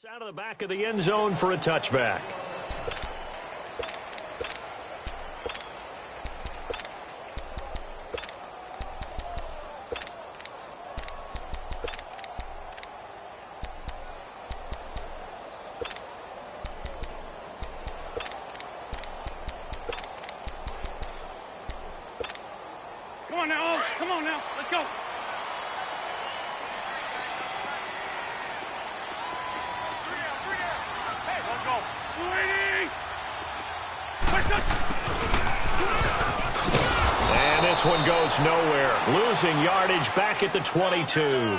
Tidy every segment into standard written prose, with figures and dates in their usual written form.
It's out of the back of the end zone for a touchback. Come on now, let's go. Let's go. And this one goes nowhere. Losing yardage back at the 22. A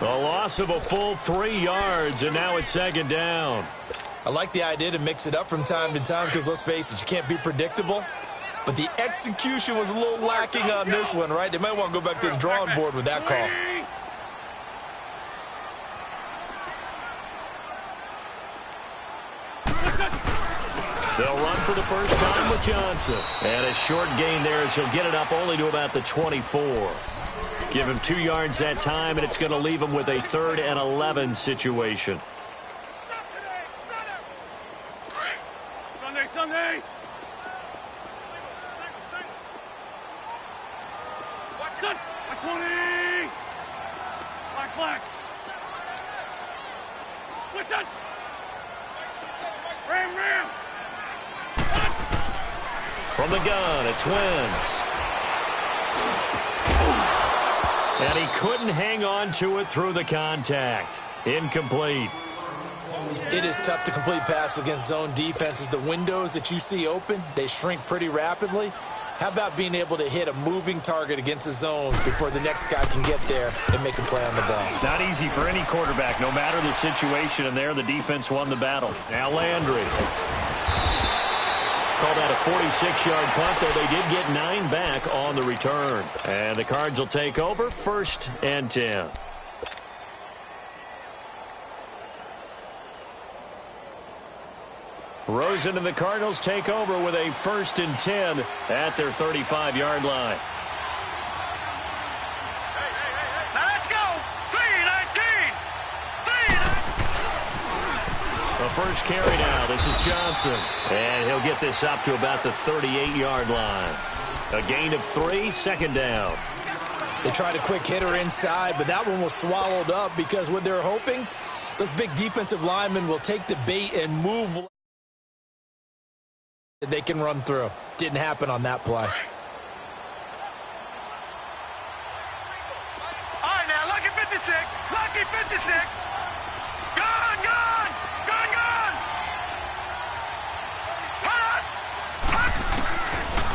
loss of a full 3 yards, and now it's second down. I like the idea to mix it up from time to time because, let's face it, you can't be predictable. But the execution was a little lacking on this one, right? They might want to go back to the drawing board with that call. They'll run for the first time with Johnson. And a short gain there as he'll get it up only to about the 24. Give him 2 yards that time, and it's going to leave him with a 3rd and 11 situation. Sunday. Watch it. 20. Black. Listen. Ram. From the gun, it's Wentz. And he couldn't hang on to it through the contact. Incomplete. It is tough to complete passes against zone defenses. The windows that you see open, they shrink pretty rapidly. How about being able to hit a moving target against a zone before the next guy can get there and make a play on the ball? Not easy for any quarterback, no matter the situation, and there the defense won the battle. Now Landry. Called that a 46-yard punt, though they did get 9 back on the return. And the Cards will take over, 1st and 10. Rosen and the Cardinals take over with a 1st and 10 at their 35-yard line. Now let's go. 3-19. The first carry now. This is Johnson. And he'll get this up to about the 38-yard line. A gain of 3, 2nd down. They tried a quick hitter inside, but that one was swallowed up because what they're hoping, those big defensive linemen will take the bait and move that they can run through. Didn't happen on that play. All right, now, lucky 56. Lucky 56. Gone.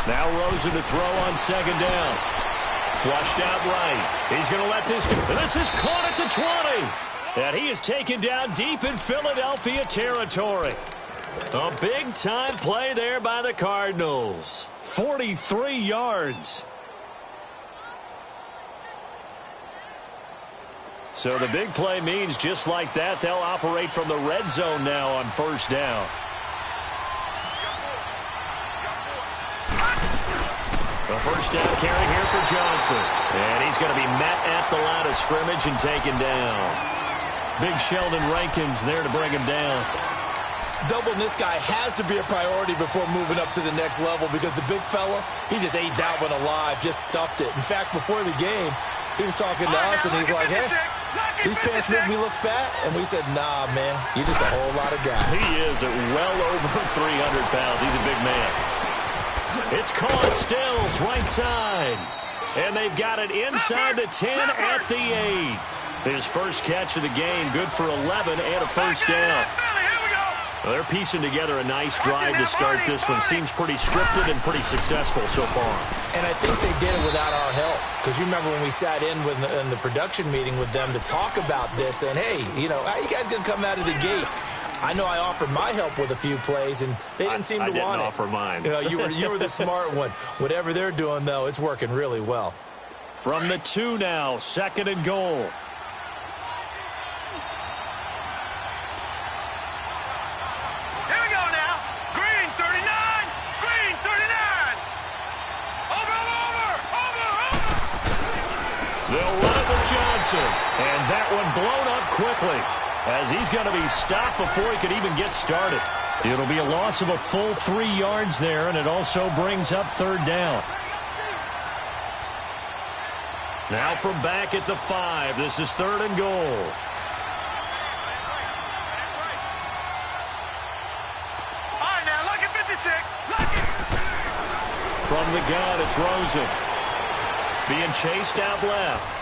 Now Rosen to throw on 2nd down. Flushed out right. He's going to let this go. This is caught at the 20. And he is taken down deep in Philadelphia territory. A big-time play there by the Cardinals. 43 yards. So the big play means just like that, they'll operate from the red zone now on 1st down. The 1st down carry here for Johnson. And he's going to be met at the line of scrimmage and taken down. Big Sheldon Rankins there to bring him down. Doubling this guy has to be a priority before moving up to the next level because the big fella, he just ate that one alive, just stuffed it. In fact, before the game, he was talking to us, and he's like, hey, these pants make me look fat. And we said, nah, man, you're just a whole lot of guy. He is at well over 300 pounds. He's a big man. It's caught. Stills right side. And they've got it inside the 10 at the 8. His first catch of the game, good for 11 and a 1st down. Well, they're piecing together a nice drive to start this one. Seems pretty scripted and pretty successful so far. And I think they did it without our help. Because you remember when we sat in the production meeting with them to talk about this. And, hey, you know, how you guys going to come out of the gate? I know I offered my help with a few plays, and they didn't seem to want it. I didn't offer mine. You know, you were the smart one. Whatever they're doing, though, it's working really well. From the 2 now, 2nd and goal. They'll run it with Johnson. And that one blown up quickly. as he's going to be stopped before he could even get started. It'll be a loss of a full 3 yards there, and it also brings up third down. Now from back at the 5, this is third and goal. All right, now, lucky 56. Lucky. From the gun, it's Rosen. Being chased out left.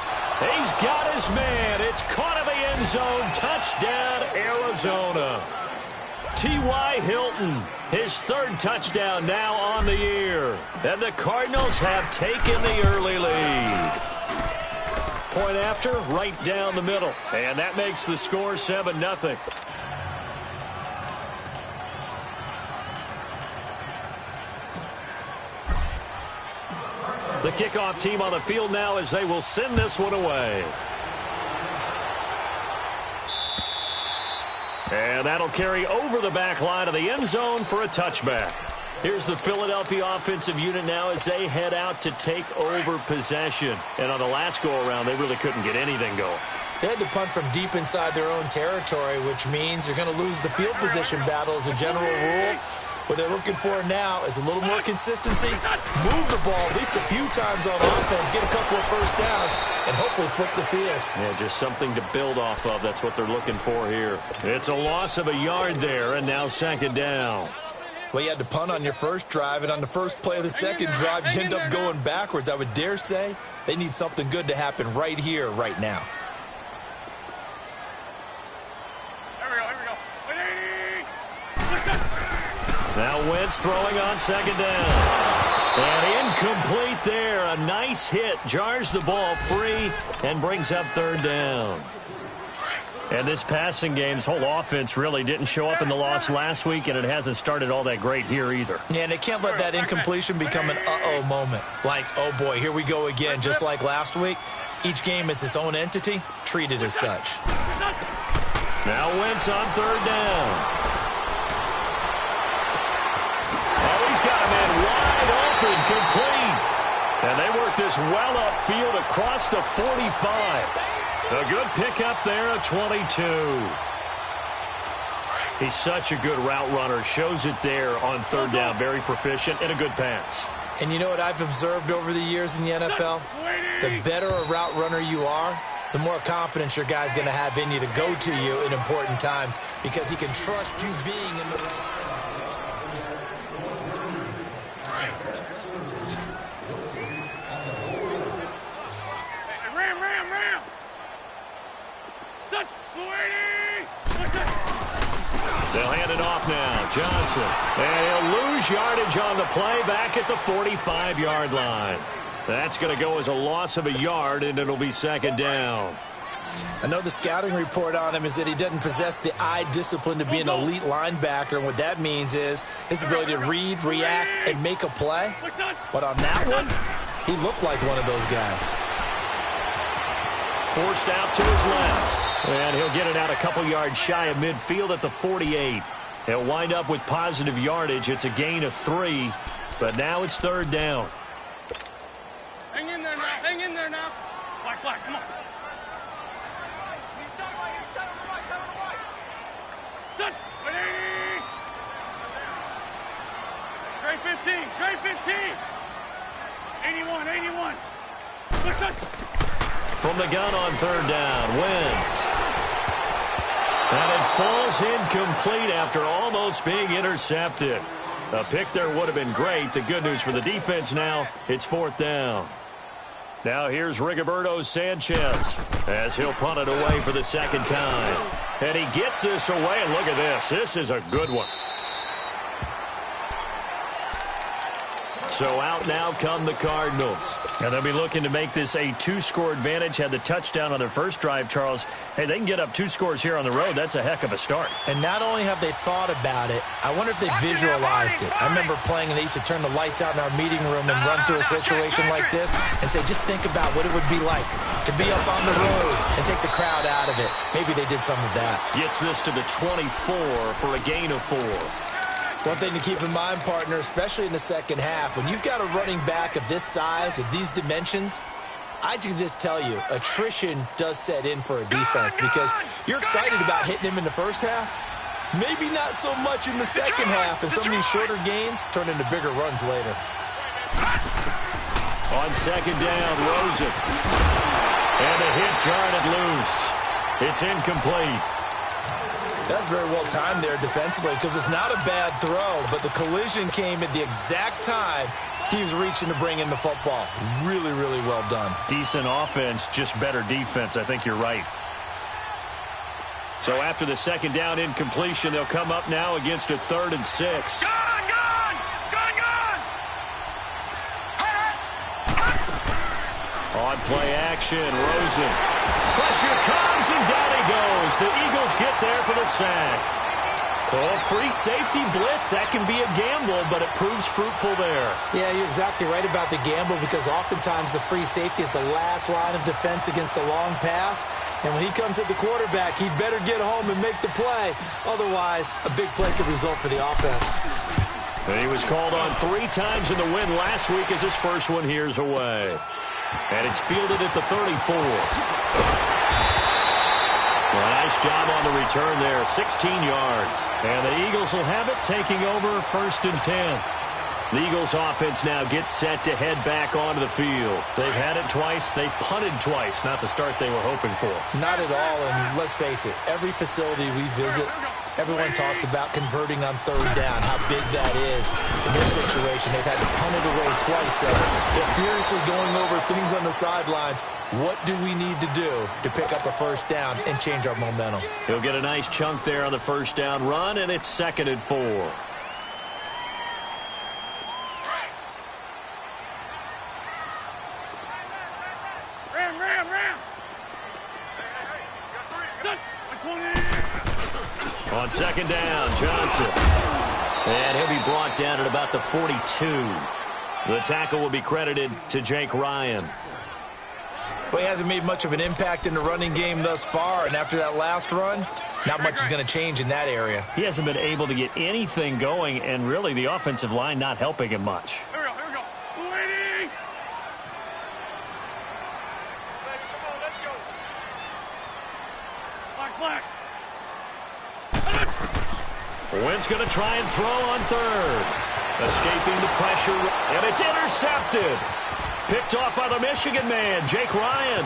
He's got his man. It's caught in the end zone. Touchdown, Arizona. T.Y. Hilton, his third touchdown now on the year. And the Cardinals have taken the early lead. Point after, right down the middle. And that makes the score 7-0. The kickoff team on the field now as they will send this one away. And that'll carry over the back line of the end zone for a touchback. Here's the Philadelphia offensive unit now as they head out to take over possession. And on the last go-around, they really couldn't get anything going. They had to punt from deep inside their own territory, which means you're going to lose the field position battle as a general rule. What they're looking for now is a little more consistency, move the ball at least a few times on offense, get a couple of first downs, and hopefully flip the field. Yeah, just something to build off of. That's what they're looking for here. It's a loss of a yard there, and now second down. Well, you had to punt on your first drive, and on the first play of the second drive, you end up going backwards. I would dare say they need something good to happen right here, right now. Now Wentz throwing on second down. And incomplete there. A nice hit. Jars the ball free and brings up third down. And this passing game's whole offense really didn't show up in the loss last week, and it hasn't started all that great here either. Yeah, and they can't let that incompletion become an uh-oh moment. Like, oh boy, here we go again. Just like last week, each game is its own entity, treated as such. Now Wentz on third down. Got a man wide open, complete. And they work this well upfield across the 45. A good pickup there at 22. He's such a good route runner. Shows it there on third down. Very proficient and a good pass. And you know what I've observed over the years in the NFL? The better a route runner you are, the more confidence your guy's going to have in you to go to you in important times because he can trust you being in the right spot. They'll hand it off now. Johnson. And he'll lose yardage on the play back at the 45-yard line. That's going to go as a loss of a yard, and it'll be second down. I know the scouting report on him is that he doesn't possess the eye discipline to be an elite linebacker, and what that means is his ability to read, react, and make a play. But on that one, he looked like one of those guys. Forced out to his left. And he'll get it out a couple yards shy of midfield at the 48. He'll wind up with positive yardage. It's a gain of 3, but now it's third down. Hang in there now. Hang in there now. Black, come on. Great 15. Great 15. 81. From the gun on third down, Wentz. And it falls incomplete after almost being intercepted. A pick there would have been great. The good news for the defense now, it's fourth down. Now here's Rigoberto Sanchez as he'll punt it away for the second time. And he gets this away, and look at this. This is a good one. So out now come the Cardinals. And they'll be looking to make this a 2-score advantage. Had the touchdown on their first drive, Charles. Hey, they can get up 2 scores here on the road. That's a heck of a start. And not only have they thought about it, I wonder if they visualized it. I remember playing and they used to turn the lights out in our meeting room and run through a situation like this and say, just think about what it would be like to be up on the road and take the crowd out of it. Maybe they did some of that. Gets this to the 24 for a gain of 4. One thing to keep in mind, partner, especially in the second half, when you've got a running back of this size, of these dimensions, I can just tell you, attrition does set in for a defense because you're excited about hitting him in the first half. Maybe not so much in the second half, and some of these shorter gains turn into bigger runs later. On second down, Rosen. And a hit jarred it loose. It's incomplete. That's very well timed there defensively because it's not a bad throw, but the collision came at the exact time he was reaching to bring in the football. Really, really well done. Decent offense, just better defense. I think you're right. So after the second down incompletion, they'll come up now against a 3rd and 6. Gone! On play action, Rosen. Pressure comes, and down he goes. The Eagles get there for the sack. Oh, free safety blitz. That can be a gamble, but it proves fruitful there. Yeah, you're exactly right about the gamble because oftentimes the free safety is the last line of defense against a long pass. And when he comes at the quarterback, he'd better get home and make the play. Otherwise, a big play could result for the offense. And he was called on 3 times in the win last week as his first one here's away. And it's fielded at the 34. Well, nice job on the return there, 16 yards. And the Eagles will have it, taking over 1st and 10. The Eagles offense now gets set to head back onto the field. They've had it twice. They've punted twice. Not the start they were hoping for. Not at all, and let's face it, every facility we visit, everyone talks about converting on 3rd down, how big that is. In this situation, they've had to punt it away twice, so they're furiously going over things on the sidelines. What do we need to do to pick up a 1st down and change our momentum? He'll get a nice chunk there on the 1st down run, and it's 2nd and 4. Ram. On 2nd down, Johnson. And he'll be brought down at about the 42. The tackle will be credited to Jake Ryan. Well, he hasn't made much of an impact in the running game thus far, and after that last run, not much is going to change in that area. He hasn't been able to get anything going, and really the offensive line not helping him much. Here we go. 280. Come on, let's go. Black. Wentz going to try and throw on 3rd. Escaping the pressure, and it's intercepted. Picked off by the Michigan man, Jake Ryan.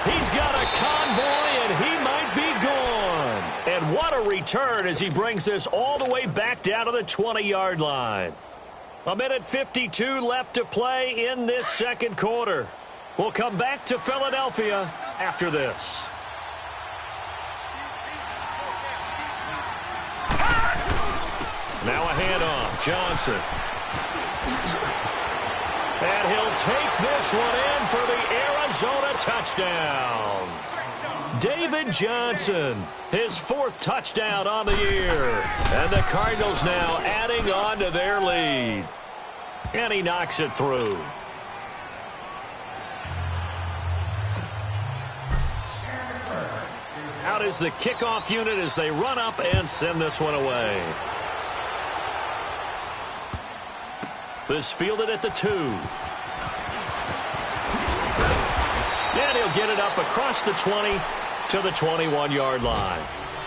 He's got a convoy, and he might be gone. And what a return as he brings this all the way back down to the 20-yard line. 1:52 left to play in this 2nd quarter. We'll come back to Philadelphia after this. Now a handoff, Johnson. And he'll take this one in for the Arizona touchdown. David Johnson, his 4th touchdown on the year. And the Cardinals now adding on to their lead. And he knocks it through. Out is the kickoff unit as they run up and send this one away. This fielded at the 2. And he'll get it up across the 20 to the 21-yard line.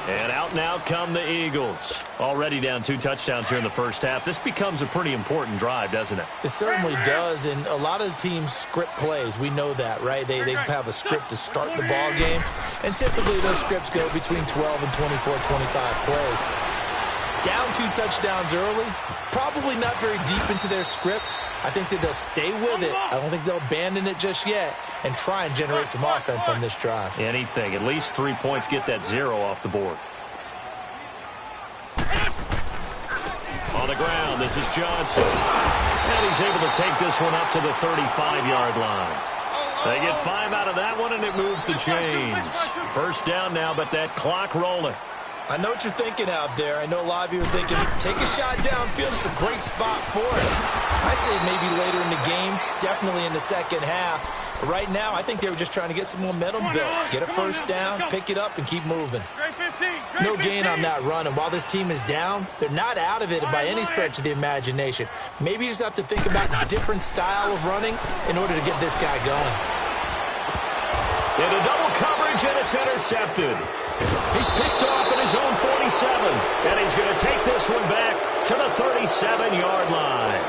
And out now come the Eagles. Already down 2 touchdowns here in the first half. This becomes a pretty important drive, doesn't it? It certainly does, and a lot of the teams script plays. We know that, right? They have a script to start the ball game, and typically those scripts go between 12 and 24, 25 plays. Down 2 touchdowns early, probably not very deep into their script. I think that they'll stay with it. I don't think they'll abandon it just yet and try and generate some offense on this drive. Anything. At least 3 points, get that 0 off the board. On the ground, this is Johnson. And he's able to take this one up to the 35-yard line. They get 5 out of that one, and it moves the chains. 1st down now, but that clock rolling. I know what you're thinking out there. I know a lot of you are thinking, take a shot downfield. It's a great spot for it. I'd say maybe later in the game, definitely in the second half. But right now, I think they were just trying to get some momentum built. Get a 1st down, pick it up, and keep moving. Great 15. No gain on that run, and while this team is down, they're not out of it by any stretch of the imagination. Maybe you just have to think about a different style of running in order to get this guy going. Into double coverage, and it's intercepted. He's picked off at his own 47, and he's going to take this one back to the 37-yard line.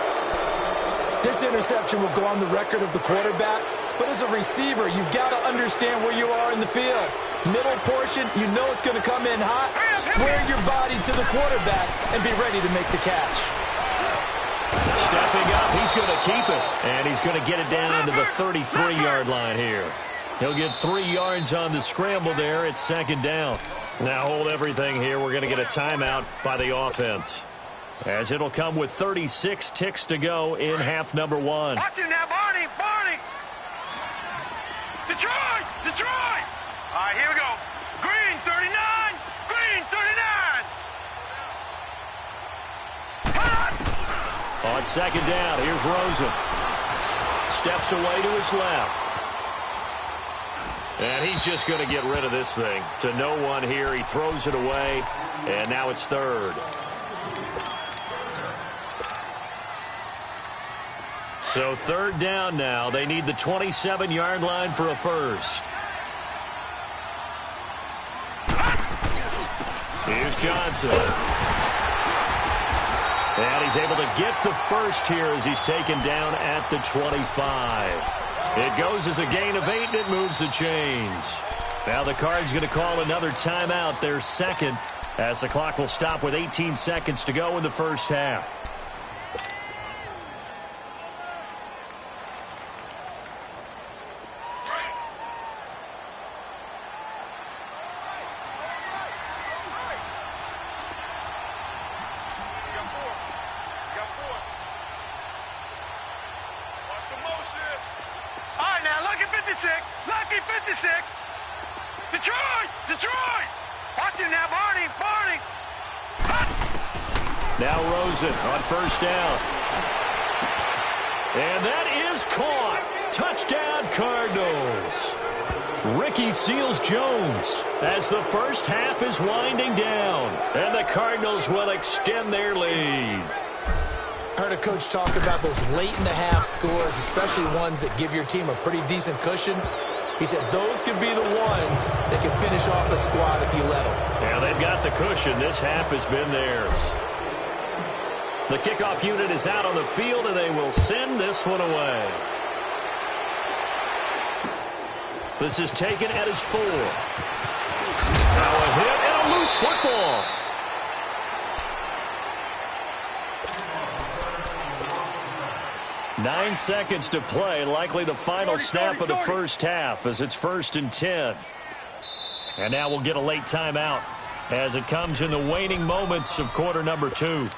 This interception will go on the record of the quarterback, but as a receiver, you've got to understand where you are in the field. Middle portion, you know it's going to come in hot. Square your body to the quarterback and be ready to make the catch. Stepping up, he's going to keep it, and he's going to get it down to the 33-yard line here. He'll get 3 yards on the scramble there. It's second down. Now hold everything here. We're going to get a timeout by the offense, as it'll come with 36 ticks to go in half number 1. Watch it now, Barney. Detroit. All right, here we go. Green 39. On second down, here's Rosen. Steps away to his left. And he's just going to get rid of this thing. To no one here, he throws it away, and now it's third. So third down now. They need the 27-yard line for a first. Here's Johnson. And he's able to get the first here as he's taken down at the 25. It goes as a gain of 8, and it moves the chains. Now the Cards going to call another timeout, their second, as the clock will stop with 18 seconds to go in the first half. Lucky 56. Detroit. Watch it now, Barney. Now Rosen on first down. And that is caught. Touchdown, Cardinals. Ricky Seals-Jones as the first half is winding down. And the Cardinals will extend their lead. I heard a coach talk about those late-in-the-half scores, especially ones that give your team a pretty decent cushion. He said those could be the ones that can finish off a squad if you let them. Yeah, they've got the cushion. This half has been theirs. The kickoff unit is out on the field, and they will send this one away. This is taken at his 4. Now a hit and a loose football. Nine seconds to play, likely the final snap of the first half as it's 1st and 10. And now we'll get a late timeout as it comes in the waning moments of quarter number 2.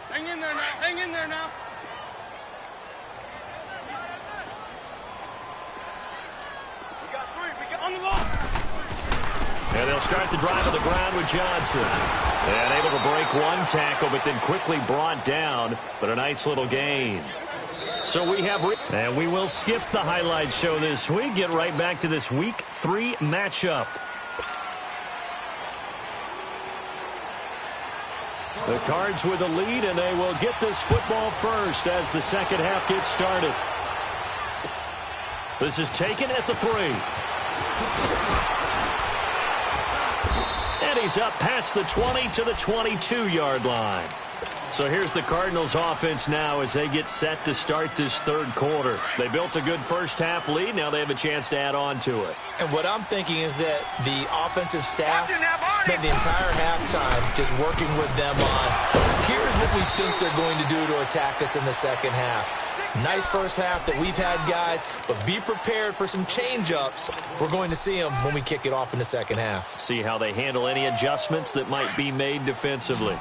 Hang in there now. We got 3. We got on the ball. And they'll start the drive on the ground with Johnson. And able to break one tackle, but then quickly brought down. But a nice little gain. So we have... And we will skip the highlight show this week. Get right back to this Week 3 matchup. The Cards with the lead, and they will get this football first as the second half gets started. This is taken at the 3. And he's up past the 20 to the 22-yard line. So here's the Cardinals offense now as they get set to start this third quarter. They built a good first half lead. Now they have a chance to add on to it. And what I'm thinking is that the offensive staff spent the entire halftime just working with them on, here's what we think they're going to do to attack us in the second half. Nice first half that we've had, guys, but be prepared for some change-ups. We're going to see them when we kick it off in the second half. See how they handle any adjustments that might be made defensively.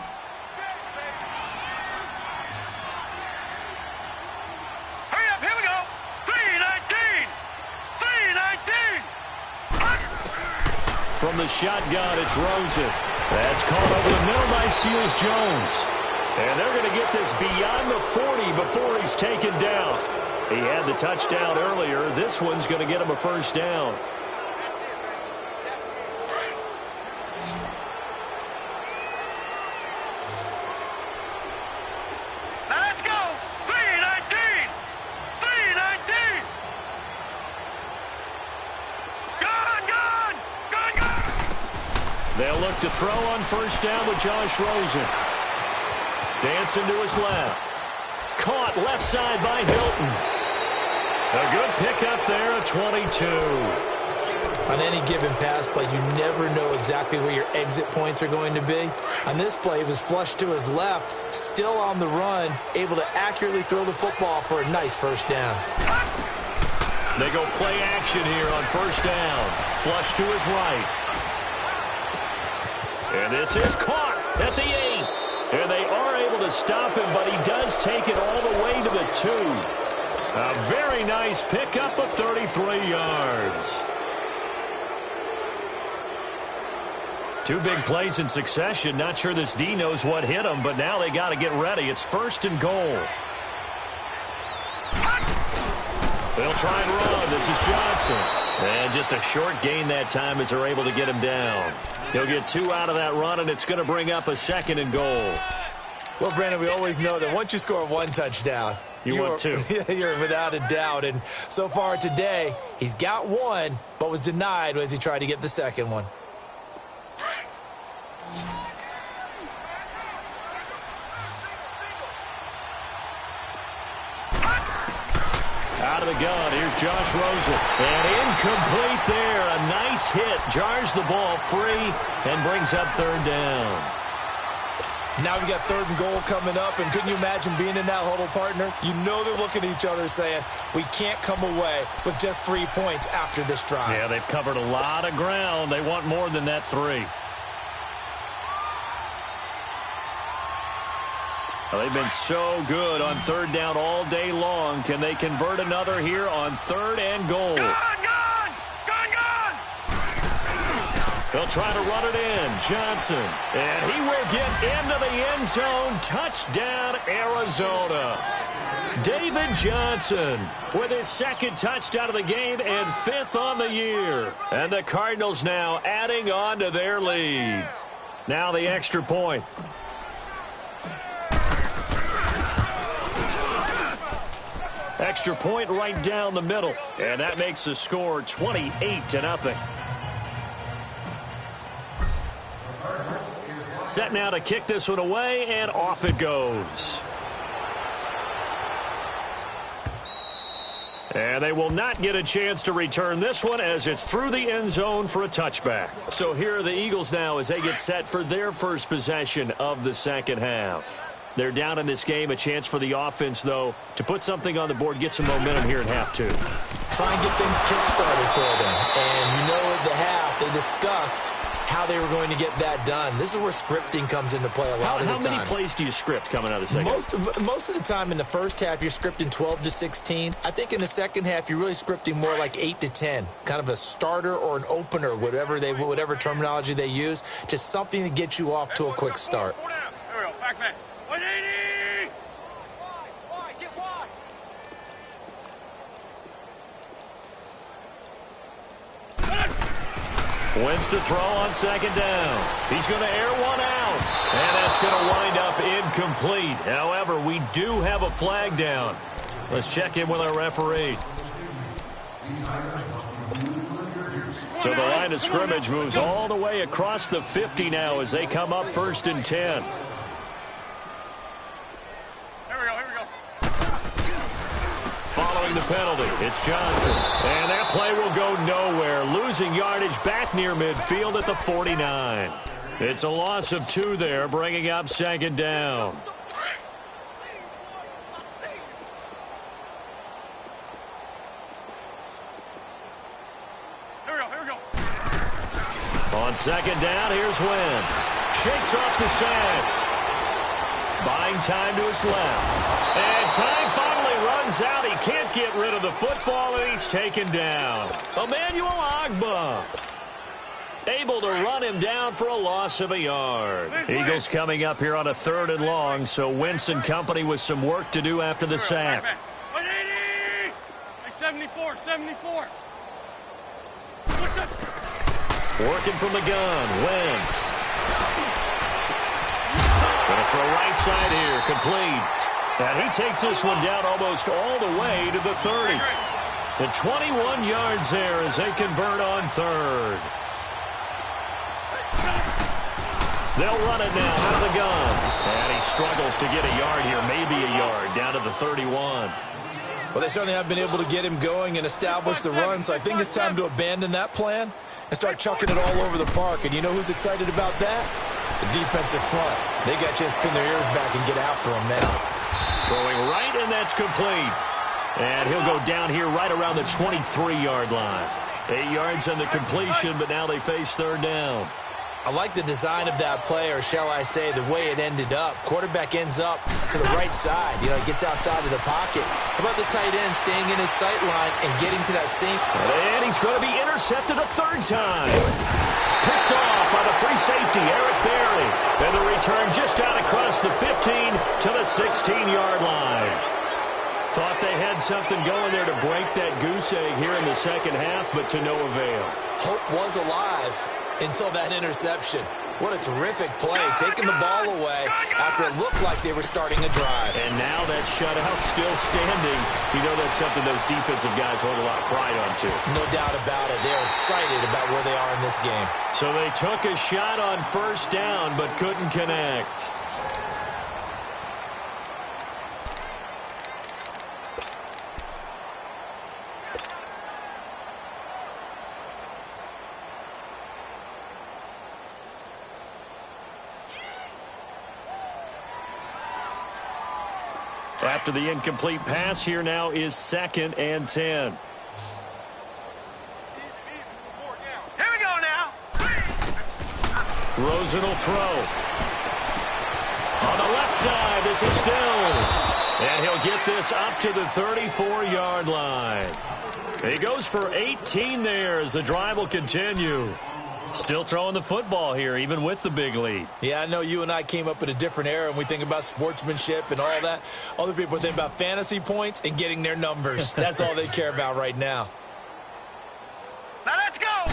Hurry up, here we go. 3-19. From the shotgun, it's Rosen. That's caught over the middle by Seals-Jones. And they're going to get this beyond the 40 before he's taken down. He had the touchdown earlier. This one's going to get him a first down. Let's go! 319! 319! Gone, gone! Gone, gone! They'll look to throw on first down with Josh Rosen. Dancing to his left. Caught left side by Hilton. A good pickup there at 22. On any given pass play, you never know exactly where your exit points are going to be. On this play, it was flushed to his left, still on the run, able to accurately throw the football for a nice first down. They go play action here on first down. Flush to his right. And this is caught at the 8. And they are able to stop him, but he does take it all the way to the 2. A very nice pickup of 33 yards. 2 big plays in succession. Not sure this D knows what hit him, but now they got to get ready. It's first and goal. They'll try and run. This is Johnson. And just a short gain that time as they're able to get him down. He'll get 2 out of that run, and it's going to bring up a second and goal. Well, Brandon, we always know that once you score 1 touchdown, you want 2. You're without a doubt. And so far today, he's got 1, but was denied as he tried to get the second one. Out of the gun, here's Josh Rosen. And incomplete there. A nice hit. Jars the ball free and brings up third down. Now we got third and goal coming up, and couldn't you imagine being in that huddle, partner? You know they're looking at each other saying, we can't come away with just 3 points after this drive. Yeah, they've covered a lot of ground. They want more than that 3. Well, they've been so good on third down all day long. Can they convert another here on third and goal? Gone, gone! Gone, gone! They'll try to run it in. Johnson. And he will get into the end zone. Touchdown, Arizona. David Johnson with his 2nd touchdown of the game and 5th on the year. And the Cardinals now adding on to their lead. Now the extra point. Extra point right down the middle. And that makes the score 28-0. Set now to kick this one away, and off it goes. And they will not get a chance to return this one as it's through the end zone for a touchback. So here are the Eagles now as they get set for their first possession of the second half. They're down in this game. A chance for the offense, though, to put something on the board, get some momentum here in half 2. Try and get things kick-started for them. And you know at the half, they discussed how they were going to get that done. This is where scripting comes into play a lot of the time. How many plays do you script coming out of the second half? Most of the time in the first half, you're scripting 12 to 16. I think in the second half, you're really scripting more like 8 to 10. Kind of a starter or an opener, whatever terminology they use. Just something to get you off to a quick start. There we go. Back, back. 180! Get wide! Wentz to throw on second down. He's going to air one out. And that's going to wind up incomplete. However, we do have a flag down. Let's check in with our referee. So the line of scrimmage moves all the way across the 50 now as they come up 1st and 10. Following the penalty, it's Johnson. And that play will go nowhere. Losing yardage back near midfield at the 49. It's a loss of 2 there, bringing up second down. Here we go. On second down, here's Wentz. Shakes off the sack. Buying time to his left. And time finally runs out. He can't get rid of the football, and he's taken down. Emmanuel Ogbah able to run him down for a loss of a yard. Eagles coming up here on a 3rd and long, so Wentz and company with some work to do after the sack. 180! 74. Working from the gun, Wentz. Gonna throw right side here, complete. And he takes this one down almost all the way to the 30. The 21 yards there as they convert on third. They'll run it now out of the gun. And he struggles to get a yard here, maybe a yard, down to the 31. Well, they certainly have been able to get him going and establish the run, so I think it's time to abandon that plan and start chucking it all over the park. And you know who's excited about that? The defensive front. They got a chance to pin their ears back and get after him now. Throwing right, and that's complete. And he'll go down here right around the 23-yard line. 8 yards on the completion, but now they face third down. I like the design of that play, or shall I say the way it ended up. Quarterback ends up to the right side. You know, he gets outside of the pocket. How about the tight end staying in his sight line and getting to that same... And he's going to be intercepted a third time. Picked off by the free safety, Eric Berry. And the return just out across the 15 to the 16-yard line. Thought they had something going there to break that goose egg here in the second half, but to no avail. Hope was alive until that interception. What a terrific play, taking the ball away after it looked like they were starting a drive. And now that shutout still standing. You know that's something those defensive guys hold a lot of pride on, too. No doubt about it. They're excited about where they are in this game. So they took a shot on first down, but couldn't connect. After the incomplete pass, here now is 2nd and 10. Here we go now. Rosen will throw. On the left side, this is Stills. And he'll get this up to the 34-yard line. He goes for 18 there as the drive will continue. Still throwing the football here, even with the big lead. Yeah, I know you and I came up in a different era, and we think about sportsmanship and all that. Other people think about fantasy points and getting their numbers. That's all they care about right now. Now let's go.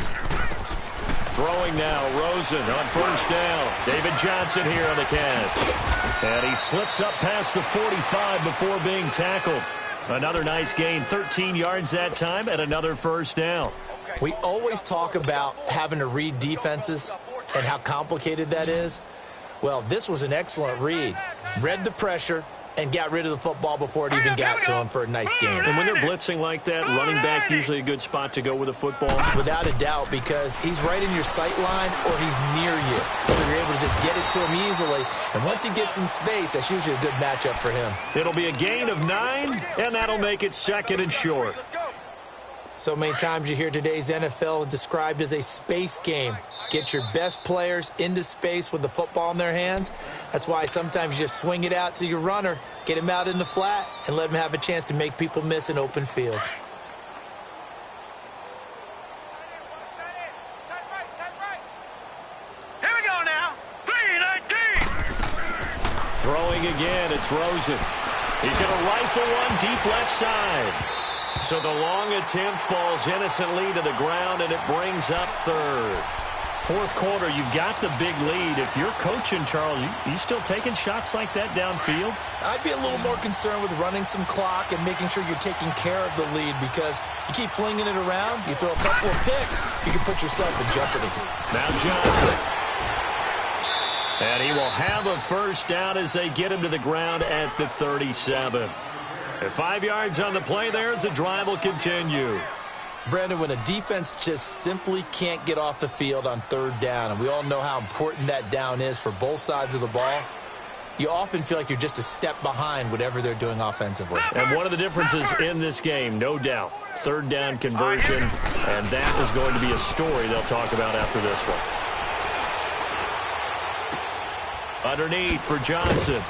Throwing now, Rosen on first down. David Johnson here on the catch. And he slips up past the 45 before being tackled. Another nice gain, 13 yards that time, and another first down. We always talk about having to read defenses and how complicated that is. Well, this was an excellent read. Read the pressure and got rid of the football before it even got to him for a nice game. And when they're blitzing like that, running back usually a good spot to go with a football. Without a doubt, because he's right in your sight line or he's near you. So you're able to just get it to him easily. And once he gets in space, that's usually a good matchup for him. It'll be a gain of 9, and that'll make it 2nd and short. So many times you hear today's NFL described as a space game. Get your best players into space with the football in their hands. That's why sometimes you just swing it out to your runner, get him out in the flat, and let him have a chance to make people miss an open field. Here we go now. 3-19. Throwing again, it's Rosen. He's going to rifle one deep left side. So the long attempt falls innocently to the ground, and it brings up third. Fourth quarter, you've got the big lead. If you're coaching, Charles, you still taking shots like that downfield? I'd be a little more concerned with running some clock and making sure you're taking care of the lead, because you keep flinging it around, you throw a couple of picks, you can put yourself in jeopardy. Now Johnson. And he will have a first down as they get him to the ground at the 37. At 5 yards on the play there as the drive will continue. Brandon, when a defense just simply can't get off the field on third down, and we all know how important that down is for both sides of the ball, you often feel like you're just a step behind whatever they're doing offensively. And one of the differences in this game, no doubt, third down conversion, and that is going to be a story they'll talk about after this one. Underneath for Johnson.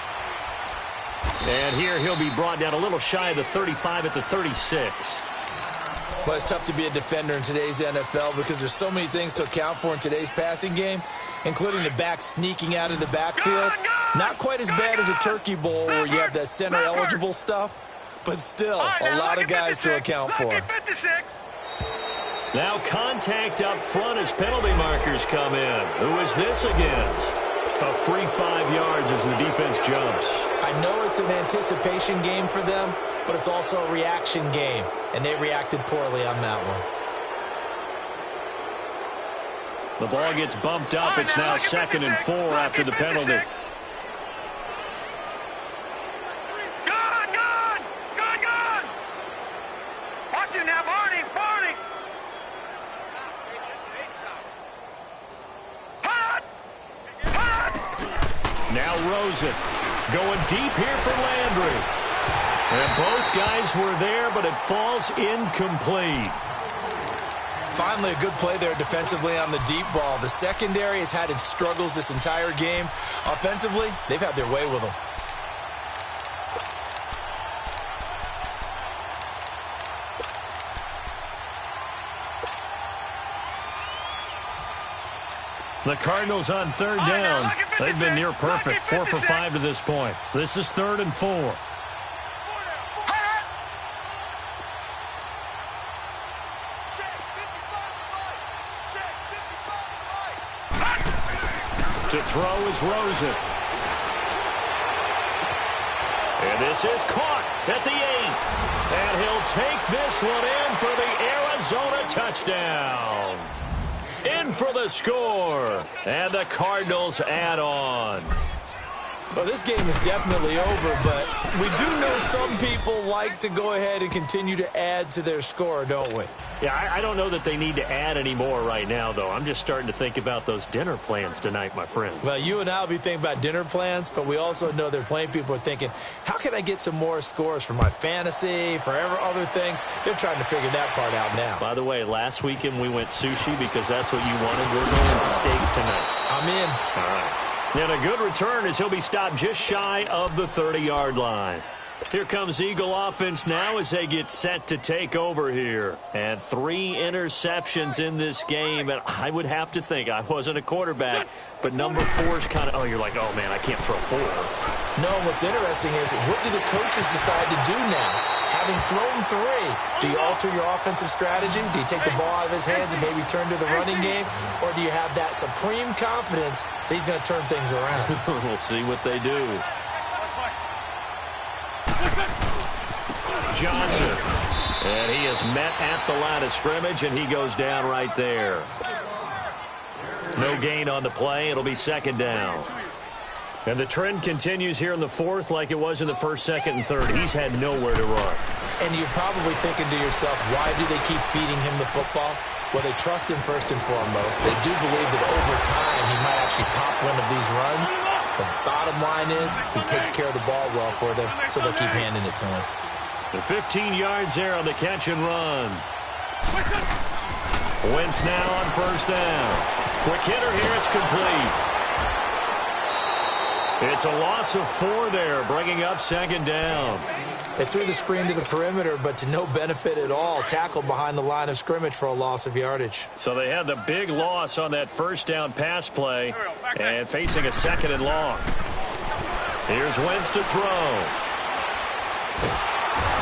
And here he'll be brought down a little shy of the 35 at the 36. Well, it's tough to be a defender in today's NFL because there's so many things to account for in today's passing game, including the back sneaking out of the backfield. Not quite as bad as a turkey bowl where you have that center-eligible stuff, but still a lot of guys to account for. Now contact up front as penalty markers come in. Who is this against? A free 5 yards as the defense jumps. I know it's an anticipation game for them, but it's also a reaction game, and they reacted poorly on that one. The ball gets bumped up. It's now 2nd and 4 after the penalty. Good. Watch it now, Barney. Now Rosen going deep here for Landry. And both guys were there, but it falls incomplete. Finally, a good play there defensively on the deep ball. The secondary has had its struggles this entire game. Offensively, they've had their way with them. The Cardinals on 3rd down. They've been near perfect, 4 for 5 to this point. This is 3rd and 4. To throw is Rosen. And this is caught at the 8th. And he'll take this one in for the Arizona touchdown. In for the score. And the Cardinals add on. Well, this game is definitely over, but we do know some people like to go ahead and continue to add to their score, don't we? Yeah, I don't know that they need to add any more right now, though. I'm just starting to think about those dinner plans tonight, my friend. Well, you and I will be thinking about dinner plans, but we also know they're playing people are thinking, how can I get some more scores for my fantasy, for other things? They're trying to figure that part out now. By the way, last weekend we went sushi because that's what you wanted. We're going steak tonight. I'm in. All right. And a good return as he'll be stopped just shy of the 30-yard line. Here comes Eagle offense now as they get set to take over here. And 3 interceptions in this game. And I would have to think, I wasn't a quarterback, but number 4 is kind of, oh, you're like, oh, man, I can't throw 4. No, what's interesting is what do the coaches decide to do now? Having thrown 3, do you alter your offensive strategy? Do you take the ball out of his hands and maybe turn to the running game? Or do you have that supreme confidence that he's going to turn things around? We'll see what they do. Johnson. And he is met at the line of scrimmage, and he goes down right there. No gain on the play. It'll be 2nd down. And the trend continues here in the 4th like it was in the 1st, 2nd, and 3rd. He's had nowhere to run. And you're probably thinking to yourself, why do they keep feeding him the football? Well, they trust him first and foremost. They do believe that over time he might actually pop one of these runs. The bottom line is he takes care of the ball well for them, so they'll keep handing it to him. The 15 yards there on the catch and run. Wentz now on 1st down. Quick hitter here. It's complete. It's a loss of 4 there, bringing up 2nd down. They threw the screen to the perimeter, but to no benefit at all. Tackled behind the line of scrimmage for a loss of yardage. So they had the big loss on that 1st down pass play and facing a 2nd and long. Here's Wentz to throw.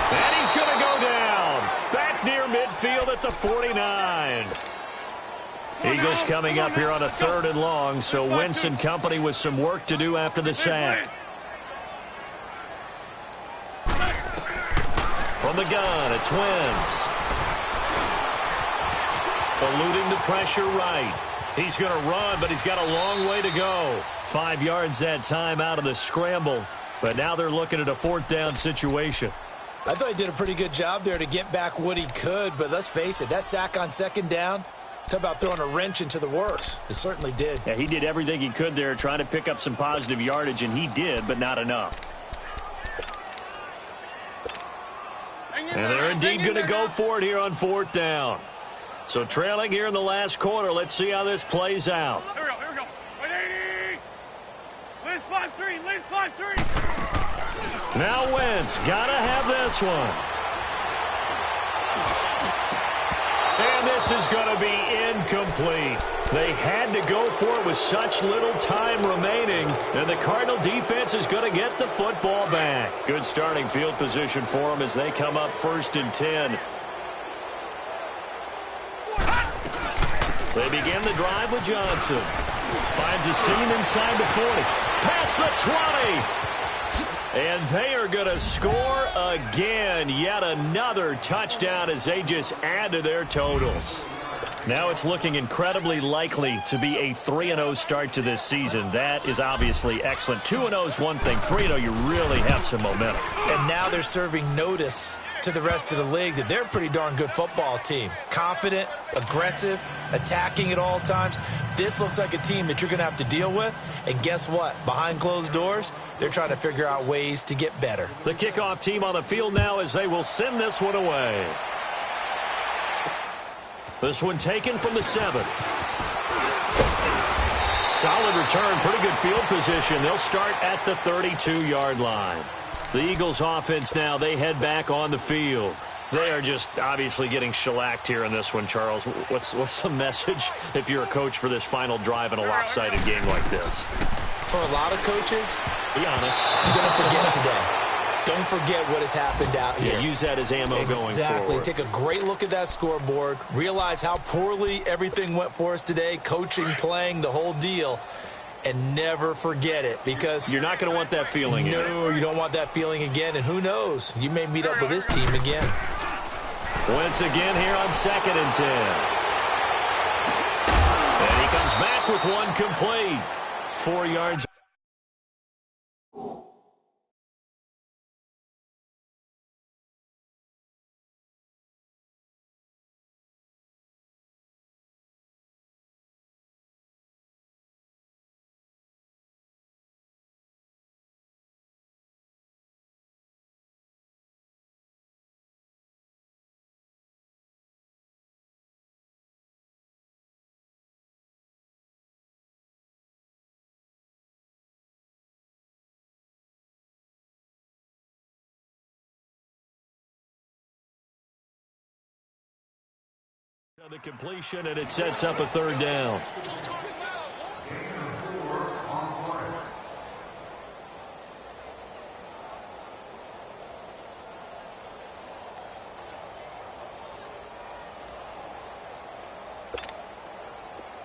And he's going to go down. Back near midfield at the 49. Eagles coming up here on a 3rd and long, so Wentz and company with some work to do after the sack. From the gun, it's Wentz. Eluding the pressure right. He's going to run, but he's got a long way to go. 5 yards that time out of the scramble, but now they're looking at a 4th down situation. I thought he did a pretty good job there to get back what he could, but let's face it, that sack on 2nd down, talk about throwing a wrench into the works. It certainly did. Yeah, he did everything he could there trying to pick up some positive yardage, and he did, but not enough. And they're indeed going to go for it here on 4th down. So trailing here in the last quarter. Let's see how this plays out. Here we go. 180. Liz 5-3. Liz 5-3. Now Wentz got to have this one. And this is going to be incomplete. They had to go for it with such little time remaining, and the Cardinal defense is going to get the football back. Good starting field position for them as they come up 1st and 10. begin the drive with Johnson. Finds a seam inside the 40. Past the 20. And they are going to score again. Yet another touchdown as they just add to their totals. Now it's looking incredibly likely to be a 3-0 start to this season. That is obviously excellent. 2-0 is one thing. 3-0, you really have some momentum. And now they're serving notice to the rest of the league that they're a pretty darn good football team. Confident, aggressive, attacking at all times. This looks like a team that you're going to have to deal with. And guess what? Behind closed doors, they're trying to figure out ways to get better. The kickoff team on the field now as they will send this one away. This one taken from the 7. Solid return, pretty good field position. They'll start at the 32-yard line. The Eagles offense now, they head back on the field. They are just obviously getting shellacked here in this one, Charles. What's the message if you're a coach for this final drive in a lopsided game like this? For a lot of coaches, be honest, don't forget today. Don't forget what has happened out here. Yeah, use that as ammo going forward. Exactly. Take a great look at that scoreboard. Realize how poorly everything went for us today. Coaching, playing, the whole deal. And never forget it, because you're not going to want that feeling again. No, you don't want that feeling again. And who knows? You may meet up with this team again. Once again here on 2nd and 10. And he comes back with one complete. 4 yards. The completion, and it sets up a 3rd down.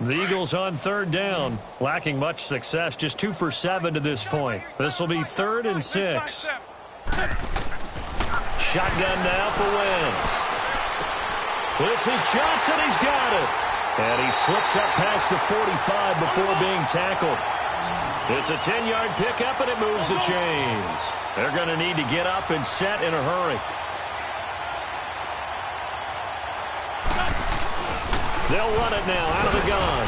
The Eagles on 3rd down, lacking much success, just 2 for 7 to this point. This will be 3rd and 6. Shotgun now for Wentz. This is Johnson. He's got it. And he slips up past the 45 before being tackled. It's a 10-yard pickup, and it moves the chains. They're going to need to get up and set in a hurry. They'll run it now out of the gun.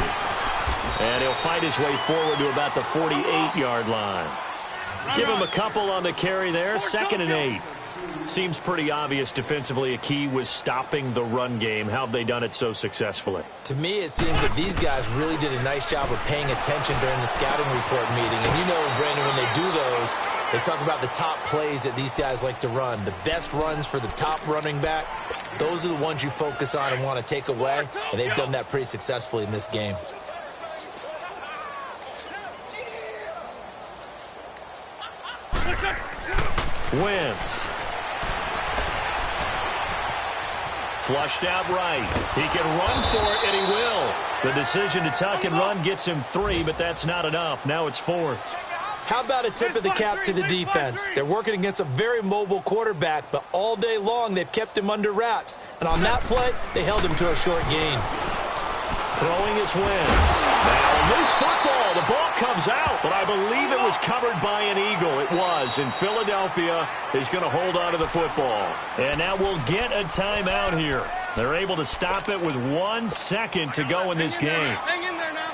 And he'll fight his way forward to about the 48-yard line. Give him a couple on the carry there. 2nd and 8. Seems pretty obvious defensively a key was stopping the run game. How have they done it so successfully? To me, it seems that these guys really did a nice job of paying attention during the scouting report meeting. And you know, Brandon, when they do those, they talk about the top plays that these guys like to run. The best runs for the top running back, those are the ones you focus on and want to take away. And they've done that pretty successfully in this game. Wentz. Flushed out right. He can run for it, and he will. The decision to tuck and run gets him 3, but that's not enough. Now it's 4th. How about a tip of the cap to the defense? They're working against a very mobile quarterback, but all day long they've kept him under wraps. And on that play, they held him to a short gain. Throwing his Wentz. Now loose football. The ball comes out, but I believe it was covered by an Eagle. It was, and Philadelphia is going to hold on to the football. And now we'll get a timeout here. They're able to stop it with 1 second to go in this game. Hang in there now.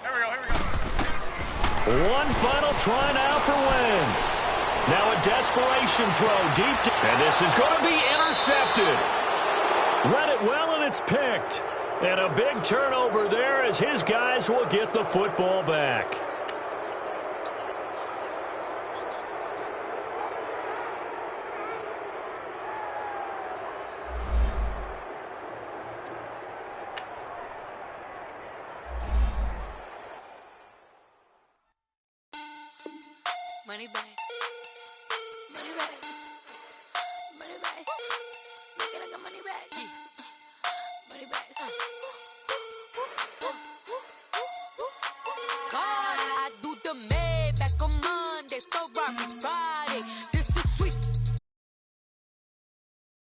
Here we go. One final try now for Wentz. Now a desperation throw deep. And this is going to be intercepted. Read it well, and it's picked. And a big turnover there as his guys will get the football back. Money back. Money back.